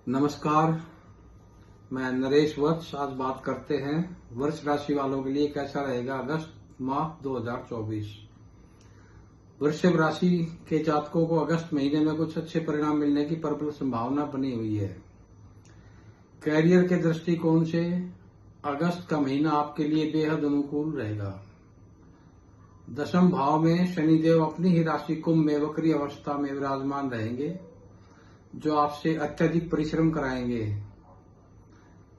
नमस्कार, मैं नरेश वत्स। आज बात करते हैं वृष राशि वालों के लिए कैसा रहेगा अगस्त माह 2024। वृषभ राशि के जातकों को अगस्त महीने में कुछ अच्छे परिणाम मिलने की प्रबल संभावना बनी हुई है। कैरियर के दृष्टिकोण से अगस्त का महीना आपके लिए बेहद अनुकूल रहेगा। दशम भाव में शनिदेव अपनी ही राशि कुंभ में वक्री अवस्था में विराजमान रहेंगे, जो आपसे अत्यधिक परिश्रम कराएंगे,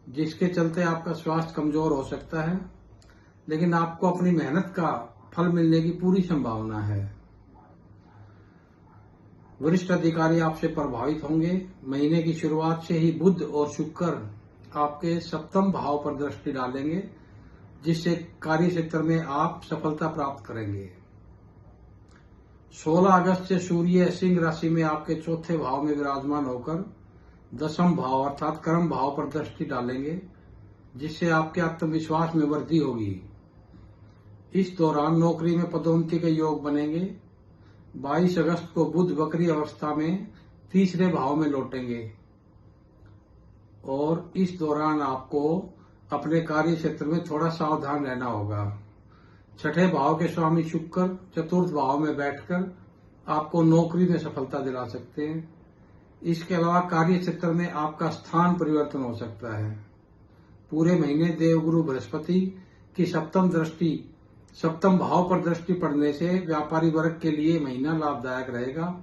जिसके चलते आपका स्वास्थ्य कमजोर हो सकता है, लेकिन आपको अपनी मेहनत का फल मिलने की पूरी संभावना है। वरिष्ठ अधिकारी आपसे प्रभावित होंगे। महीने की शुरुआत से ही बुध और शुक्र आपके सप्तम भाव पर दृष्टि डालेंगे, जिससे कार्य क्षेत्र में आप सफलता प्राप्त करेंगे। 16 अगस्त से सूर्य सिंह राशि में आपके चौथे भाव में विराजमान होकर दशम भाव अर्थात कर्म भाव पर दृष्टि डालेंगे, जिससे आपके आत्मविश्वास में वृद्धि होगी। इस दौरान नौकरी में पदोन्नति के योग बनेंगे। 22 अगस्त को बुध वक्री अवस्था में तीसरे भाव में लौटेंगे और इस दौरान आपको अपने कार्य क्षेत्र में थोड़ा सावधान रहना होगा। छठे भाव के स्वामी शुक्र चतुर्थ भाव में बैठकर आपको नौकरी में सफलता दिला सकते हैं। इसके अलावा कार्य क्षेत्र में आपका स्थान परिवर्तन हो सकता है। पूरे महीने देवगुरु बृहस्पति की सप्तम भाव पर दृष्टि पड़ने से व्यापारी वर्ग के लिए महीना लाभदायक रहेगा।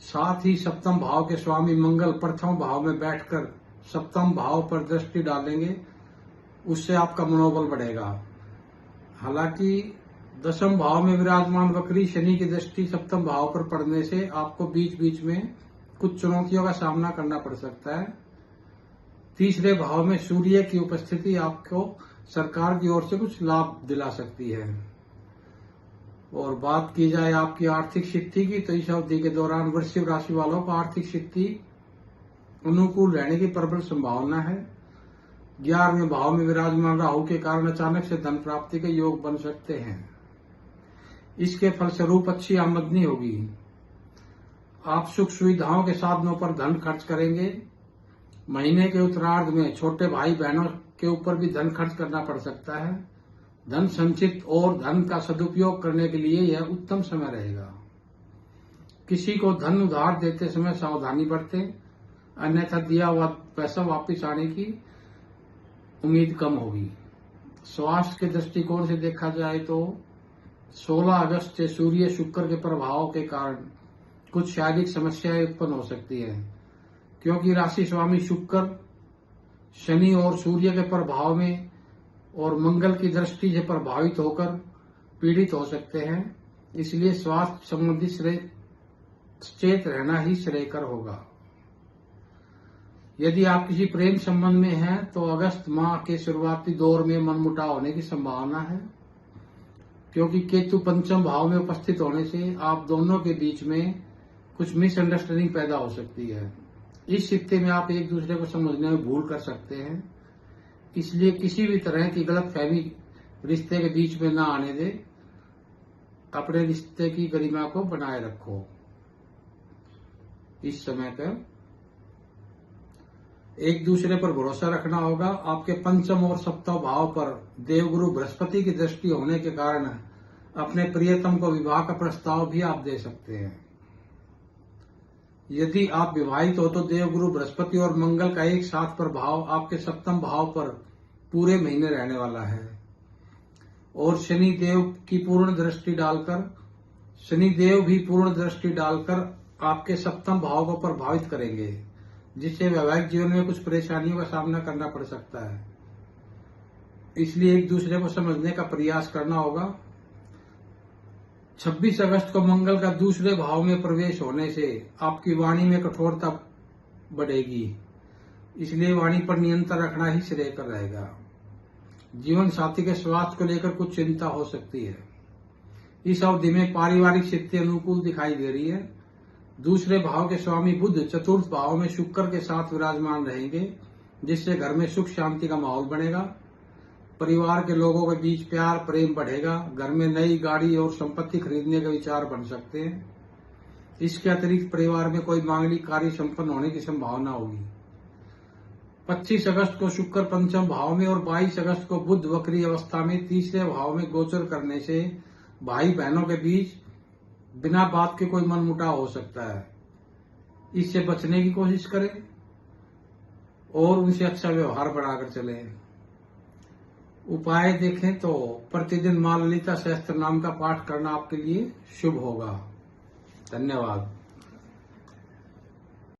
साथ ही सप्तम भाव के स्वामी मंगल प्रथम भाव में बैठकर सप्तम भाव पर दृष्टि डालेंगे, उससे आपका मनोबल बढ़ेगा। हालांकि दशम भाव में विराजमान वक्री शनि की दृष्टि सप्तम भाव पर पड़ने से आपको बीच बीच में कुछ चुनौतियों का सामना करना पड़ सकता है। तीसरे भाव में सूर्य की उपस्थिति आपको सरकार की ओर से कुछ लाभ दिला सकती है। और बात की जाए आपकी आर्थिक स्थिति की, तो इस अवधि के दौरान वृश्चिक राशि वालों को आर्थिक स्थिति अनुकूल रहने की प्रबल संभावना है। 11वें भाव में विराजमान राहु के कारण अचानक से धन प्राप्ति के योग बन सकते हैं। इसके फलस्वरूप अच्छी आमदनी होगी। आप सुख सुविधाओं के साधनों पर धन खर्च करेंगे। महीने के उत्तरार्ध में छोटे भाई बहनों के ऊपर भी धन खर्च करना पड़ सकता है। धन संचित और धन का सदुपयोग करने के लिए यह उत्तम समय रहेगा। किसी को धन उधार देते समय सावधानी बरतें, अन्यथा दिया हुआ पैसा वापस आने की उम्मीद कम होगी। स्वास्थ्य के दृष्टिकोण से देखा जाए तो 16 अगस्त से सूर्य शुक्र के प्रभाव के कारण कुछ शारीरिक समस्याएं उत्पन्न हो सकती है, क्योंकि राशि स्वामी शुक्र शनि और सूर्य के प्रभाव में और मंगल की दृष्टि से प्रभावित होकर पीड़ित हो सकते हैं। इसलिए स्वास्थ्य संबंधी सचेत रहना ही श्रेयकर होगा। यदि आप किसी प्रेम संबंध में हैं तो अगस्त माह के शुरुआती दौर में मनमुटाव होने की संभावना है, क्योंकि केतु पंचम भाव में उपस्थित होने से आप दोनों के बीच में कुछ मिसअंडरस्टैंडिंग पैदा हो सकती है। इस स्थिति में आप एक दूसरे को समझने में भूल कर सकते हैं। इसलिए किसी भी तरह की गलतफहमी रिश्ते के बीच में न आने दे। अपने रिश्ते की गरिमा को बनाए रखो। इस समय पर एक दूसरे पर भरोसा रखना होगा। आपके पंचम और सप्तम भाव पर देवगुरु बृहस्पति की दृष्टि होने के कारण अपने प्रियतम को विवाह का प्रस्ताव भी आप दे सकते हैं। यदि आप विवाहित हो तो देवगुरु बृहस्पति और मंगल का एक साथ प्रभाव आपके सप्तम भाव पर पूरे महीने रहने वाला है और शनिदेव भी पूर्ण दृष्टि डालकर आपके सप्तम भाव को प्रभावित करेंगे, जिससे वैवाहिक जीवन में कुछ परेशानियों का सामना करना पड़ सकता है। इसलिए एक दूसरे को समझने का प्रयास करना होगा। 26 अगस्त को मंगल का दूसरे भाव में प्रवेश होने से आपकी वाणी में कठोरता बढ़ेगी, इसलिए वाणी पर नियंत्रण रखना ही श्रेयकर रहेगा। जीवन साथी के स्वास्थ्य को लेकर कुछ चिंता हो सकती है। इस अवधि में पारिवारिक स्थिति अनुकूल दिखाई दे रही है। दूसरे भाव के स्वामी बुध चतुर्थ भाव में शुक्र के साथ विराजमान रहेंगे, जिससे घर में सुख शांति का माहौल बनेगा। परिवार के लोगों के बीच प्यार प्रेम बढ़ेगा। घर में नई गाड़ी और संपत्ति खरीदने के विचार बन सकते हैं। इसके अतिरिक्त परिवार में कोई मांगलिक कार्य संपन्न होने की संभावना होगी। 25 अगस्त को शुक्र पंचम भाव में और 22 अगस्त को बुध वक्री अवस्था में तीसरे भाव में गोचर करने से भाई बहनों के बीच बिना बात के कोई मनमुटाव हो सकता है। इससे बचने की कोशिश करें और उनसे अच्छा व्यवहार बढ़ाकर चलें। उपाय देखें तो प्रतिदिन मां ललिता सहस्त्र नाम का पाठ करना आपके लिए शुभ होगा। धन्यवाद।